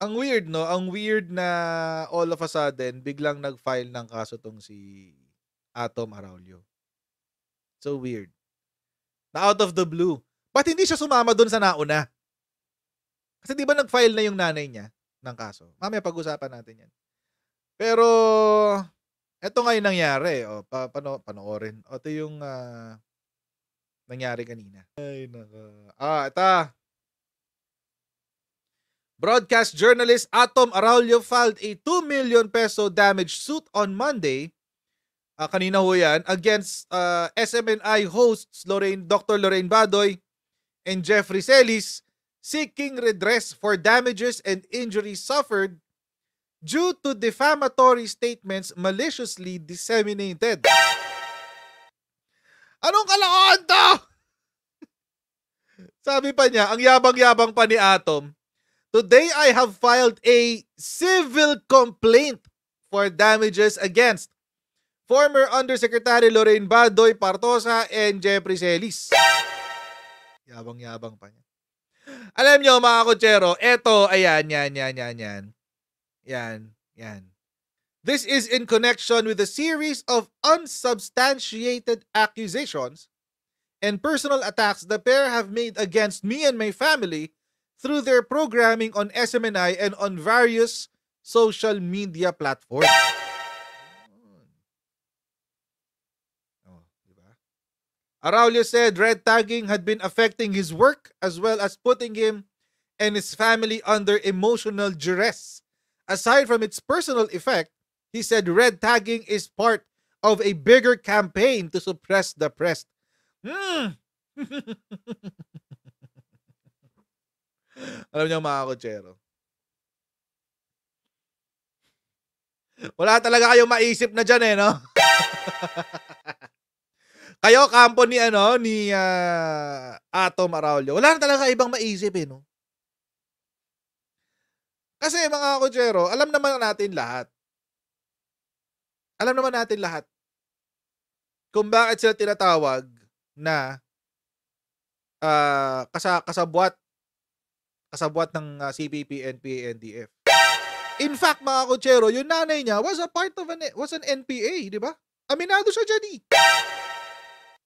Ang weird 'no, ang weird na all of a sudden biglang nag-file ng kaso 'tong si Atom Araulio. So weird. Na out of the blue. Ba't hindi siya sumama dun sa nauna? Kasi 'di ba nag-file na yung nanay niya ng kaso? Mamaya pag-usapan natin 'yan. Pero eto nga yung nangyari, oh, panoorin. O, ito yung, nangyari kanina. Ay naku. Ito. Broadcast journalist Atom Araulio filed a 2 million peso damage suit on Monday, kanina ho yan, against SMNI hosts Dr. Lorraine Badoy and Jeffrey Celis, seeking redress for damages and injuries suffered due to defamatory statements maliciously disseminated. Anong kalokohan to? Sabi pa niya, ang yabang-yabang pa ni Atom, "Today I have filed a civil complaint for damages against former Undersecretary Lorraine Badoy Partosa and Jeffrey Celis." Yabang-yabang pa niya. Alam nyo mga kutsero, eto, ayan, yan. This is in connection with a series of unsubstantiated accusations and personal attacks the pair have made against me and my family through their programming on SMNI and on various social media platforms. Diba? Araulio said red tagging had been affecting his work as well as putting him and his family under emotional duress. Aside from its personal effect, he said red tagging is part of a bigger campaign to suppress the press. Alam niyo mga kutsero, wala talaga kayong maisip na dyan no? Kayo, kampo ni Atom Araulio, wala na talaga ibang maisip no? Kasi mga kutsero, alam naman natin lahat kung bakit sila tinatawag na kasabwat ng CPP, NPA, NDF. In fact, mga kutsero, yung nanay niya was an NPA, di ba? Aminado siya dyan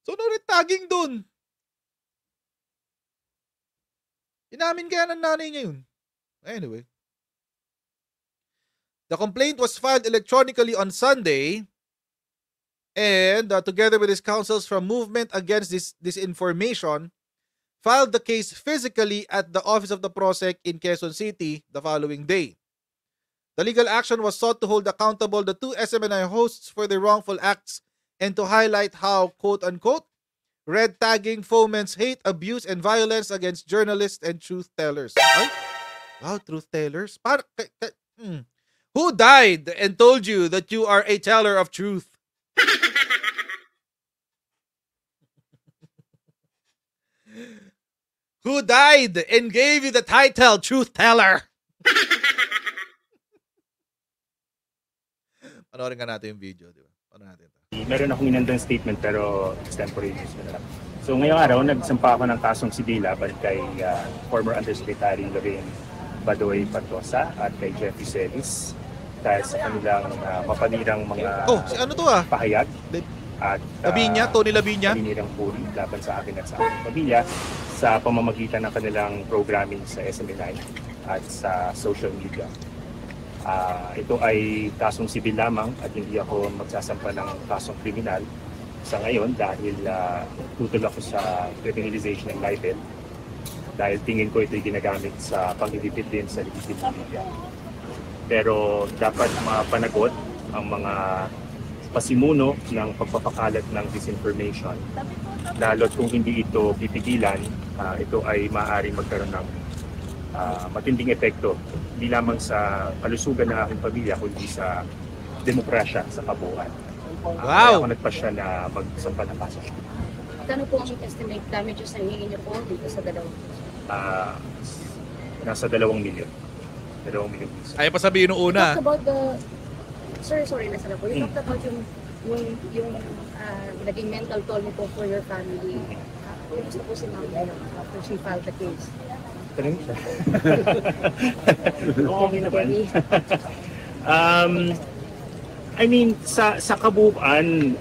So, no red tagging dun. Inamin kaya ng nanay niya yun. Anyway. The complaint was filed electronically on Sunday, and together with his counsels from Movement Against Disinformation, filed the case physically at the office of the PROSEC in Quezon City the following day. The legal action was sought to hold accountable the two SMNI hosts for their wrongful acts and to highlight how, quote-unquote, red tagging foments hate, abuse, and violence against journalists and truth tellers. Ay? Wow, truth tellers? Who died and told you that you are a teller of truth? Who died and gave you the title truth teller? Panoorin ka natin yung video, di ba? Panoorin natin ito. Meron akong inandang statement pero extemporaneous na lang. So ngayong araw, nagsampa ako ng kasong sibil laban kay former Undersecretary Lorraine Badoy Partosa at kay Jeffrey Celis dahil sa kanilang mapanirang mga pahayag at Tony Labiña, paninirang puri laban sa akin at sa aking pamilya sa pamamagitan ng kanilang programming sa SMNI at sa social media. Ito ay kasong sibil lamang at hindi ako magsasampa ng kasong kriminal sa ngayon dahil tutol ako sa criminalization ng libel dahil tingin ko ito'y ginagamit sa pangdidipid din sa legitimate media. Pero dapat mapanagot ang mga pasimuno ng pagpapakalat ng disinformation lalo't kung hindi ito pipigilan, ito ay maaaring magkaroon ng matinding epekto hindi lamang sa kalusugan ng aking pamilya kundi sa demokrasya sa kabuuan. Kaya ako nagpasya na magsampa ng kaso. Kano po ang estimate damages na hingin niyo po dito sa dalawang? Nasa 2 milyon. 2 milyon piso. Ayaw pa sabihin nung una. You talked about the... Sorry, nasa na po. You talked about yung naging mental toll niyo po for your family. Kumusta po si Ma'am after she filed the case? Tanong siya. Okay naman. I mean, sa kabuuan,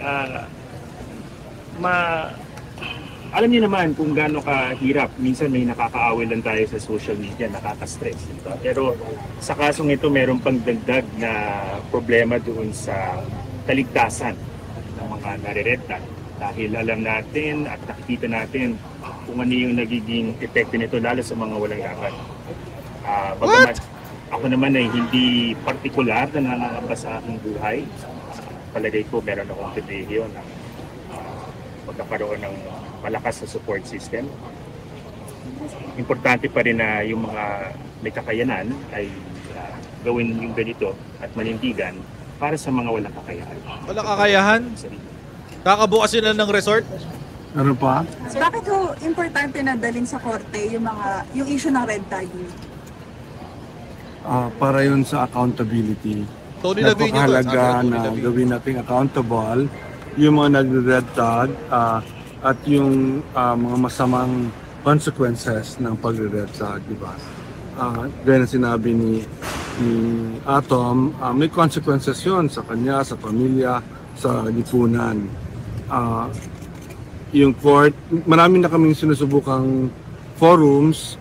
alam niyo naman kung gaano kahirap. Minsan may nakakaaway lang tayo sa social media, nakaka-stress. Diba? Pero sa kasong ito, meron pang dagdag na problema doon sa kaligtasan ng mga nare-red-tag. Dahil alam natin at nakikita natin kung ano yung nagiging epekto nito lalo sa mga walang laban. Bagamat ako naman ay hindi partikular na nangangamba sa aking buhay. Palagay ko meron akong pribilehiyo na magkakaroon ng malakas na support system. Importante pa rin na yung mga may kakayanan ay gawin yung ganito at manindigan para sa mga walang kakayahan. Walang kakayahan? Kakabukas sila ng resort? Ano pa? Bakit ho importante na dalhin sa korte yung issue ng red tagging? Para yun sa accountability. Tony Lavino to. Napakahalaga na gawin nating accountable yung mga nagre-red tag at yung mga masamang consequences ng pagre-red tag, di ba? Gaya na sinabi ni Atom, may consequences yun sa kanya, sa pamilya, sa lipunan. Yung court, marami na kaming sinusubukang forums,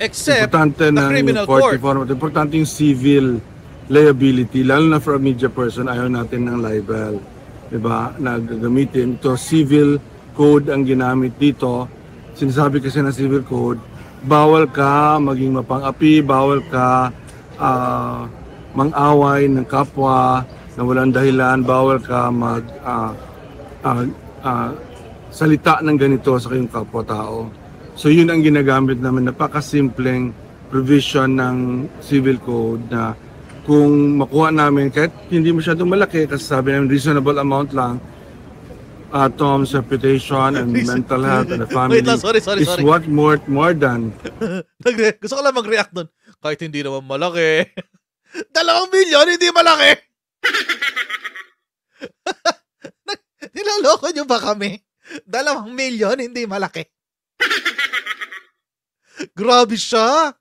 Except importante the ng criminal court court. reform, importante yung civil liability, lalo na for a media person, ayaw natin ng libel. Diba? Nagagamitin. Ito, civil code ang ginamit dito. Sinasabi kasi ng civil code, bawal ka maging mapang-api, bawal ka mang-away ng kapwa na walang dahilan, bawal ka salita ng ganito sa kayong kapwa-tao. So yun ang ginagamit namin, napakasimpleng provision ng civil code na kung makuha namin, kahit hindi masyadong malaki, kasi sabi namin reasonable amount lang, Tom's reputation and mental health and the family Wait lang, sorry. is what more than Gusto ko lang mag-react doon. Kahit hindi naman malaki. 2 milyon, hindi malaki. Niloloko nyo ba kami? 2 milyon, hindi malaki. Grabe siya.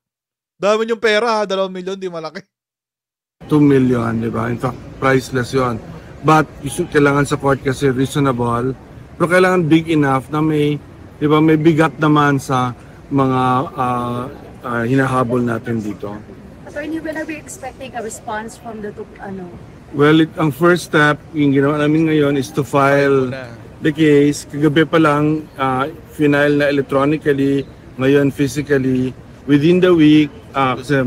Dami yung pera, 2 milyon, hindi malaki. 2 million, di ba? In fact, priceless yon. But kailangan sa court kasi reasonable, pero kailangan big enough na may, di ba, may bigat naman sa mga hinahabol natin dito. Attorney, when are we expecting a response from the Well, ang first step, yung ginawa namin ngayon is to file the case. Kagabi pa lang, final na electronically, ngayon physically, within the week, kasi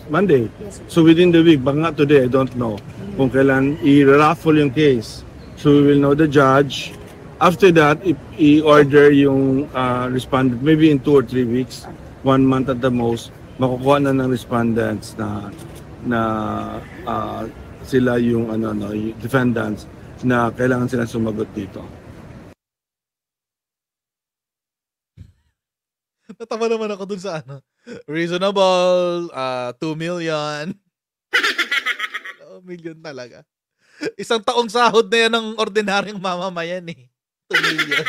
Monday. So within the week, baka nga today, I don't know kung kailan i-raffle yung case. So we will know the judge. After that, i-order yung respondent, maybe in 2 or 3 weeks, 1 month at the most, makukuha na ng respondents na sila yung yung defendants na kailangan sila sumagot dito. Natawa naman ako dun sa reasonable, 2 million. 2 million talaga. Isang taong sahod na yan ng ordinaryong mamamayan eh. 2 million.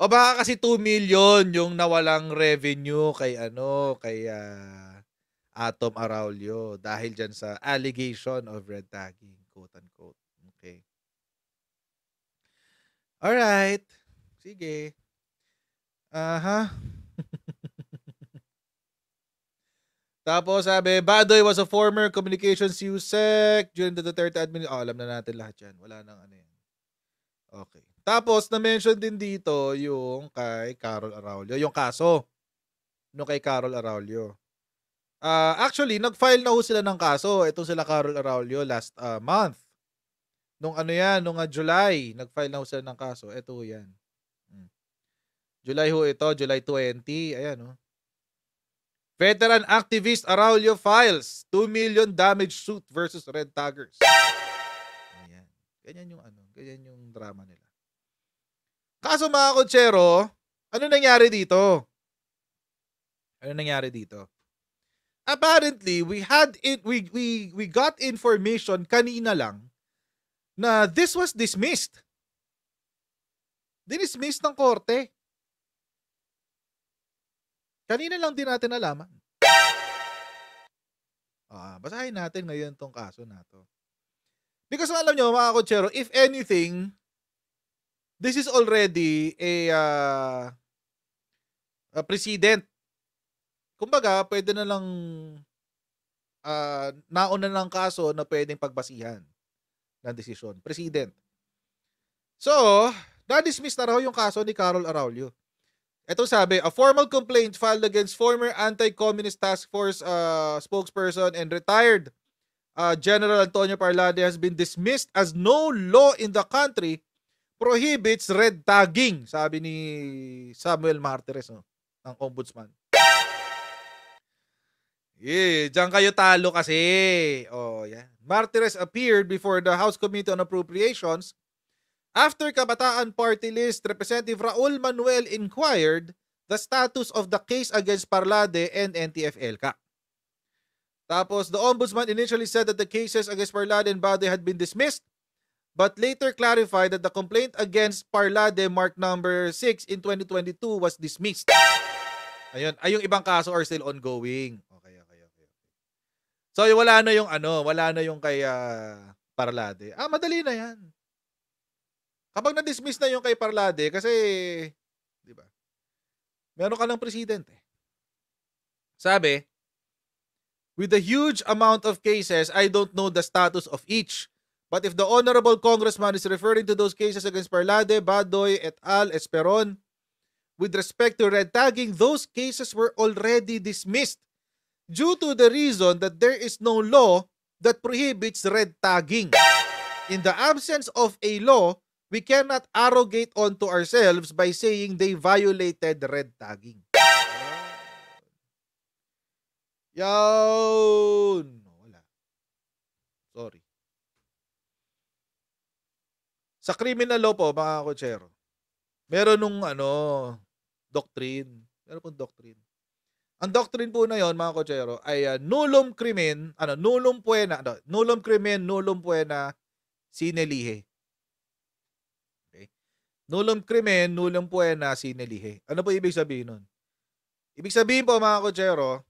O baka kasi 2 million yung nawalang revenue kay Atom Araulio dahil dyan sa allegation of red tagging, quote unquote. Okay. Alright. Sige. Tapos sabi, Badoy was a former communications USEC during the Duterte administration. Alam na natin lahat yan. Wala nang yan. Okay. Tapos, na-mention din dito yung kay Carol Araulio. Yung kaso. Yung kay Carol Araulio. Actually, nag-file na ho sila ng kaso. Ito sila Carol Araulio last month. Nung July, nag-file na ho sila ng kaso. Ito yan. July ho ito, July 20. Ayan, oh. Veteran activist Araulio files 2 million damage suit versus red taggers. Ayan. Ganyan yung drama nila. Kaso mga konsyero, ano nangyari dito? Apparently, we got information kanina lang na this was dismissed. Dinismiss ng korte. Kanina lang din natin nalaman. Basahin natin ngayon tong kaso na to. Because alam nyo, mga kotsero, if anything, this is already a precedent. Kumbaga, pwede na lang nauna ng kaso na pwedeng pagbasihan ng desisyon. Precedent. So, na-dismiss na raw yung kaso ni Carol Araulio. Ito sabi, a formal complaint filed against former Anti-Communist Task Force spokesperson and retired General Antonio Parlade has been dismissed as no law in the country prohibits red tagging, sabi ni Samuel Martires, ng ombudsman. Diyan kayo talo kasi. Yeah. Martires appeared before the House Committee on Appropriations after Kabataan Party List Representative Raul Manuel inquired the status of the case against Parlade and NTF-ELCA. Tapos, the ombudsman initially said that the cases against Parlade and Bade had been dismissed, but later clarified that the complaint against Parlade marked number 6 in 2022 was dismissed. Ayun, yung ibang kaso are still ongoing. Okay. So, wala na yung kay Parlade. Madali na yan. Kapag na-dismiss na yung kay Parlade, kasi, di ba, meron ka ng president eh. Sabi, with a huge amount of cases, I don't know the status of each. But if the Honorable Congressman is referring to those cases against Parlade, Badoy, et al., Esperon, with respect to red tagging, those cases were already dismissed due to the reason that there is no law that prohibits red tagging. In the absence of a law, we cannot arrogate onto ourselves by saying they violated red tagging. Yun. Wala. Sorry. Sa criminal law po, mga kotsero, meron nung doctrine. Meron pong doctrine. Ang doctrine po na yon, mga kotsero, ay nullum crimen, nullum puena sine lihe. Okay? Nullum crimen, nullum puena sine lihe. Ano po ibig sabihin nun? Ibig sabihin po, mga kotsero,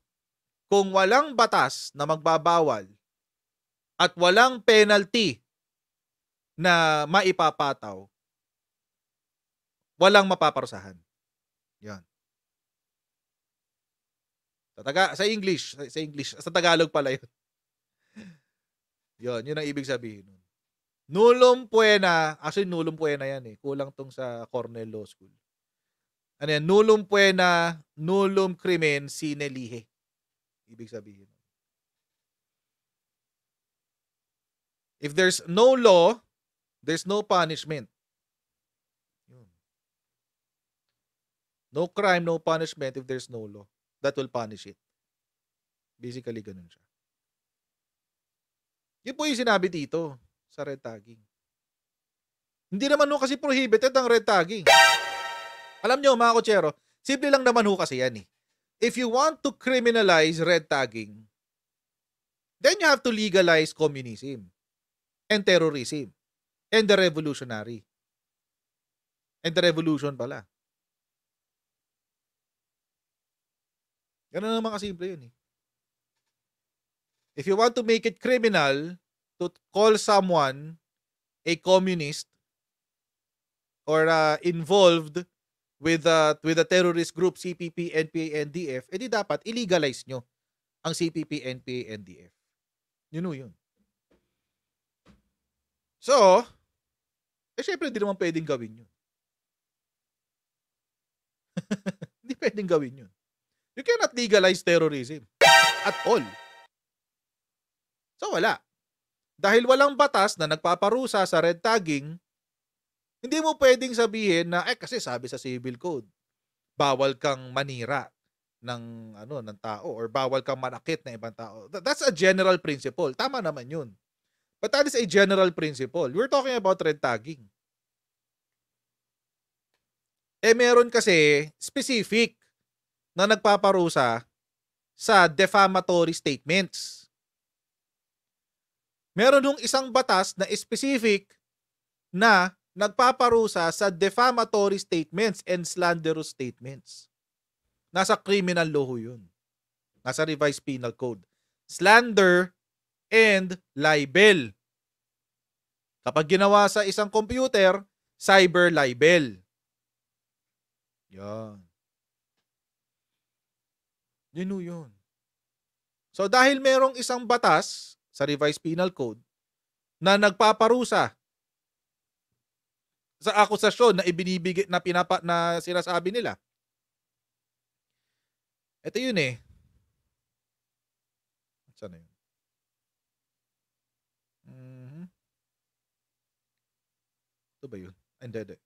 kung walang batas na magbabawal at walang penalty na maipapataw, walang mapaparusahan. Yan. Sa English, sa Tagalog pala yun. Yun ang ibig sabihin nun. Nullum puena, actually nullum puena yan eh. Kulang tong sa Cornell Law School. Ano yan? Nullum puena, nullum crimen sine lihe. Ibig sabihin. If there's no law, there's no punishment. No crime, no punishment if there's no law that will punish it. Basically, ganun siya. Yun po yung sinabi dito sa red tagging. Hindi naman kasi prohibited ang red tagging. Alam nyo, mga kotsero, simple lang naman kasi yan eh. If you want to criminalize red tagging, then you have to legalize communism and terrorism and the revolutionary. And the revolution pala. Ganun naman kasimple yun eh. If you want to make it criminal to call someone a communist or involved with the terrorist group CPP, NPA, NDF, edi dapat illegalize nyo ang CPP, NPA, NDF. Yun. So, syempre hindi naman pwedeng gawin yun. Hindi pwedeng gawin yun. You cannot legalize terrorism at all. So, wala. Dahil walang batas na nagpaparusa sa red tagging, hindi mo pwedeng sabihin na, kasi sabi sa civil code, bawal kang manira ng tao or bawal kang manakit ng ibang tao. That's a general principle. Tama naman yun. But that is a general principle. We're talking about red tagging. Meron kasi specific na nagpaparusa sa defamatory statements. Meron nung isang batas na specific na nagpaparusa sa defamatory statements and slanderous statements. Nasa criminal law yun. Nasa revised penal code. Slander and libel. Kapag ginawa sa isang computer, cyber libel. Yan. Yun. So dahil merong isang batas sa revised penal code na nagpaparusa sa akusasyon na ibinibigay na sinasabi nila. Ito yun eh. Saan na yun? Ito ba yun? Hindi.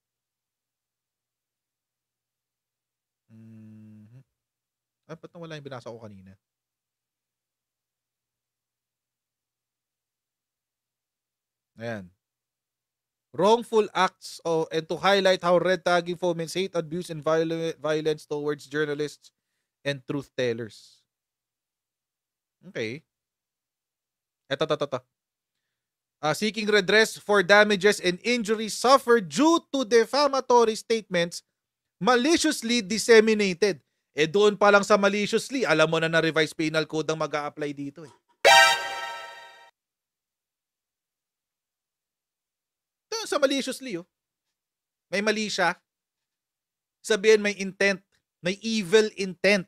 Ba't nawala yung binasa ko kanina? Ayan. Wrongful acts and to highlight how red tagging foments hate, abuse, and violence towards journalists and truth tellers. Okay. Ito. Seeking redress for damages and injuries suffered due to defamatory statements maliciously disseminated. Doon pa lang sa maliciously, alam mo na revised penal code ang mag-a-apply dito eh. Sa maliciously, may mali siya. Sabihin may intent, may evil intent.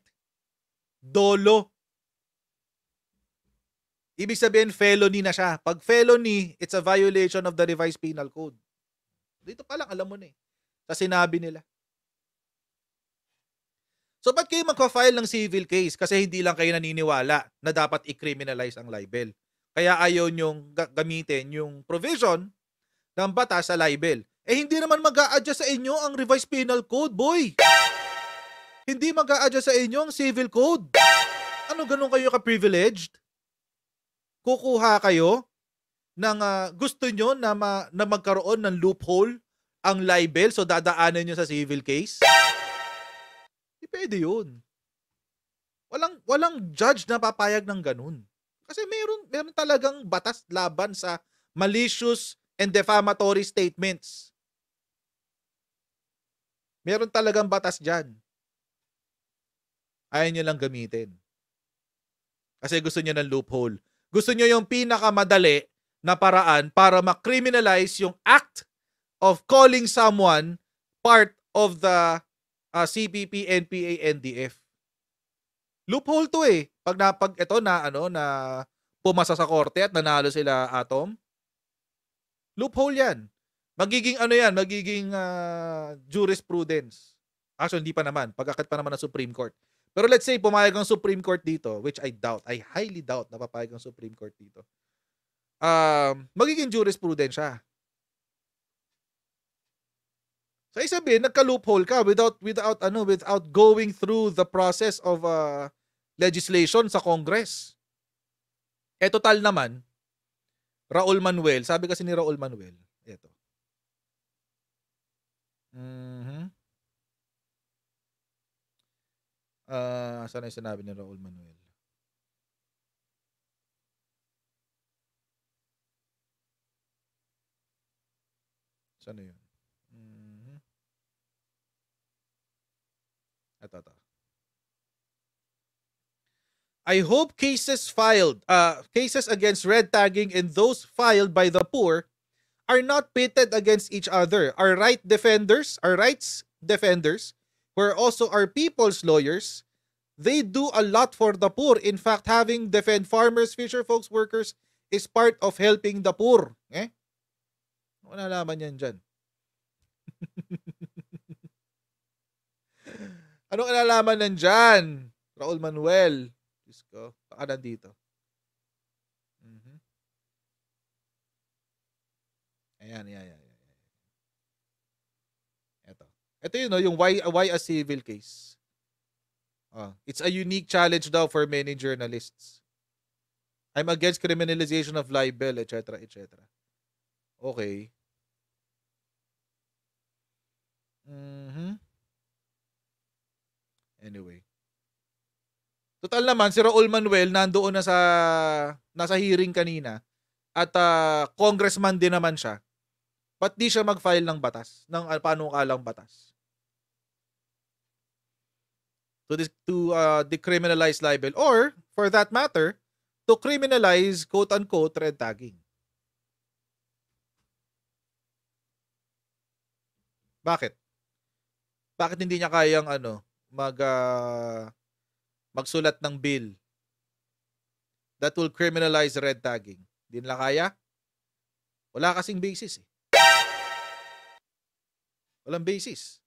Dolo. Ibig sabihin felony na siya. Pag felony, it's a violation of the revised penal code. Dito pa lang alam mo na eh. Sa sinabi nila. So ba't kayo magpa-file ng civil case? Kasi hindi lang kayo naniniwala na dapat i-criminalize ang libel. Kaya ayaw nyong gamitin yung provision ng batas sa libel. Hindi naman mag-a-adjust sa inyo ang revised penal code, boy. Hindi mag-a-adjust sa inyo ang civil code. Ano, ganun kayo ka-privileged? Kukuha kayo ng gusto nyo na magkaroon ng loophole ang libel so dadaanan nyo sa civil case? Hindi pwede yun. Walang judge na papayag ng ganun. Kasi meron talagang batas laban sa malicious and defamatory statements. Meron talagang batas dyan. Ayaw nyo lang gamitin. Kasi gusto nyo ng loophole. Gusto nyo yung pinakamadali na paraan para ma-criminalize yung act of calling someone part of the CPP, NPA, NDF. Loophole to eh. Pag ito na pumasa sa korte at nanalo sila Atom, loophole yan. Magiging jurisprudence. Actually, hindi pa naman. Pag-akit pa naman ng Supreme Court. Pero let's say, pumayag ang Supreme Court dito, which I highly doubt na papayag ang Supreme Court dito. Magiging jurisprudence siya. So, isabihin, nagka-loophole ka without going through the process of legislation sa Congress. Total naman, Raul Manuel, sabi kasi ni Raul Manuel, ito. Saan yung sinabi ni Raul Manuel? Saan yun? Ito. I hope cases against red tagging and those filed by the poor are not pitted against each other. Our rights defenders, who are also our people's lawyers, they do a lot for the poor. In fact, having defend farmers, fisher folks, workers is part of helping the poor. Ano nalaman yan dyan? Anong nalaman nandyan? Raul Manuel. Diyos ko, baka nandito. Ayan. Ito yun, yung why a civil case. It's a unique challenge daw for many journalists. I'm against criminalization of libel, etc., etc. Okay. Anyway. Total naman, si Raul Manuel nandoon na nasa hearing kanina at congressman din naman siya. ba't di siya mag-file ng batas, ng panukalang batas? To decriminalize libel or, for that matter, to criminalize quote-unquote red tagging. Bakit? Bakit hindi niya kayang magsulat ng bill that will criminalize red tagging? Hindi nila kaya? Wala kasing basis eh. Walang basis.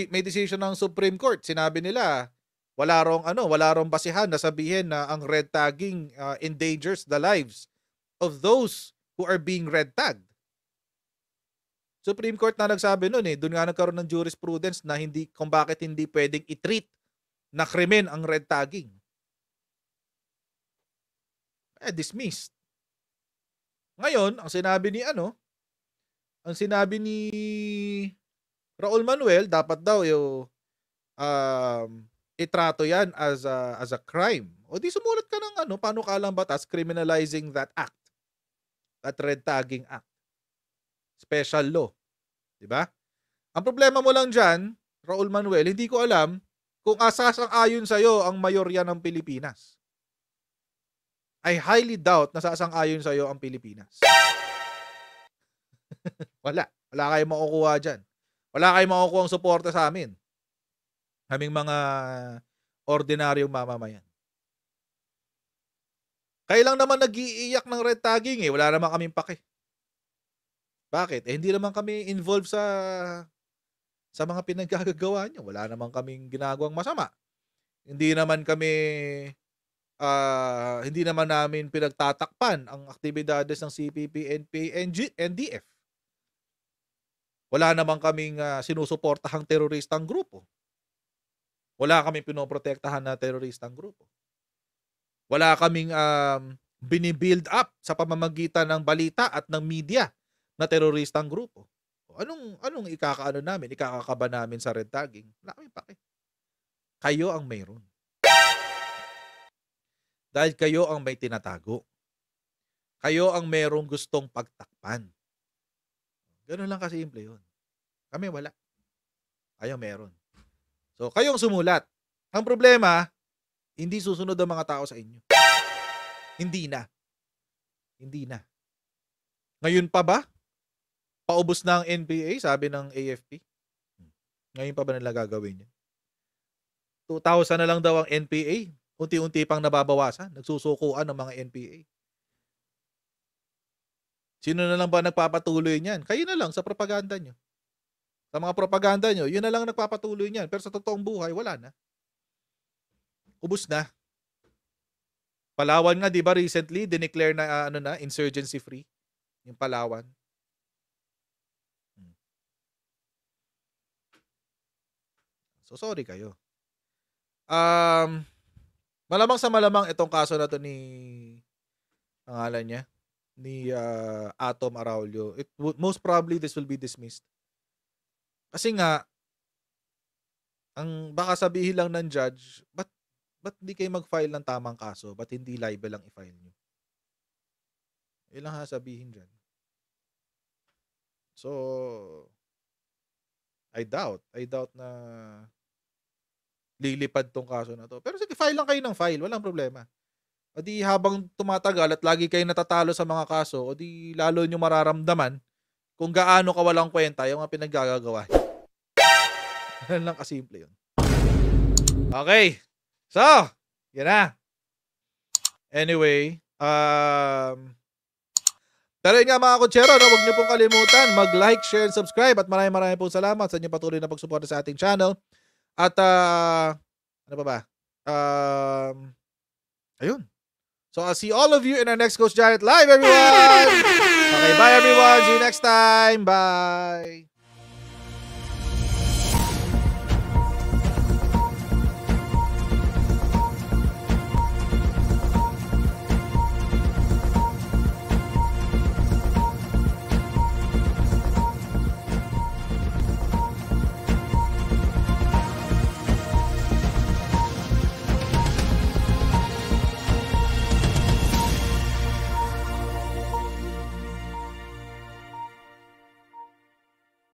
May decision ng Supreme Court. Sinabi nila, wala rong basihan na sabihin na ang red tagging endangers the lives of those who are being red tagged. Supreme Court na nagsabi nun eh. Doon nga nagkaroon ng jurisprudence na kung bakit hindi pwedeng i-treat na krimen ang red tagging. Dismissed. Ngayon, ang sinabi ni Raul Manuel, dapat daw itrato yan as a crime. O di sumulat ka ng panukalang batas criminalizing that act. That red tagging act. Special law. Diba? Ang problema mo lang dyan, Raul Manuel, hindi ko alam kung sasang-ayon sa'yo ang mayorya ng Pilipinas. I highly doubt na sasang-ayon sa'yo ang Pilipinas. Wala kayong makukuha dyan. Wala kayong makukuha ang suporta sa amin. Kaming mga ordinaryong mamamayan. Kaya lang naman nag-iiyak ng red tagging eh. Wala naman kaming pake. Bakit? Hindi naman kami involved sa mga pinaggagawa niyo. Wala naman kaming ginagawang masama. Hindi naman namin pinagtatakpan ang aktibidades ng CPP, NPA, NDF. Wala naman kaming sinusuportahang teroristang grupo. Wala kaming pinoprotektahan na teroristang grupo. Wala kaming binibuild up sa pamamagitan ng balita at ng media na teroristang grupo. Anong ikakakaba namin sa red tagging? Wala kaming pake. Kayo ang mayroon. Dahil kayo ang may tinatago. Kayo ang mayroong gustong pagtakpan. Ganun lang kasimple yun. Kami wala. Kayo meron. So, kayong sumulat. Ang problema, hindi susunod ang mga tao sa inyo. Hindi na. Ngayon pa ba? Paubos na ang NPA, sabi ng AFP. Ngayon pa ba nila gagawin yan? 2,000 na lang daw ang NPA. Unti-unti pang nababawasan. Nagsusukuan ng mga NPA. Sino na lang ba nagpapatuloy niyan? Kayo na lang sa propaganda nyo. Sa mga propaganda nyo, yun na lang nagpapatuloy niyan. Pero sa totoong buhay, wala na. Ubus na. Palawan nga, di ba, recently, dineclare na, insurgency free. Yung Palawan. So, sorry kayo. Malamang sa malamang itong kaso na to pangalan niya, ni Atom Araulio, most probably this will be dismissed. Kasi nga, baka sabihin lang ng judge, ba't hindi kayo mag-file ng tamang kaso? Ba't hindi libel ang i-file nyo? Yun lang sabihin dyan. So, I doubt na lilipad tong kaso na to. Pero sige, file lang kayo ng file. Walang problema. O di habang tumatagal at lagi kayo natatalo sa mga kaso, o di lalo nyo mararamdaman kung gaano kawalang kwenta yung mga pinaggagawa. Yan lang kasimple yun. Okay. So, yan na. Anyway, pero yun nga mga kutsero, huwag niyo pong kalimutan mag-like, share, and subscribe at maraming pong salamat sa inyong patuloy na pagsuporta sa ating channel. At ano pa ba? Ayun. So I'll see all of you in our next Coach Janet Live, everyone. Okay, bye everyone. See you next time. Bye.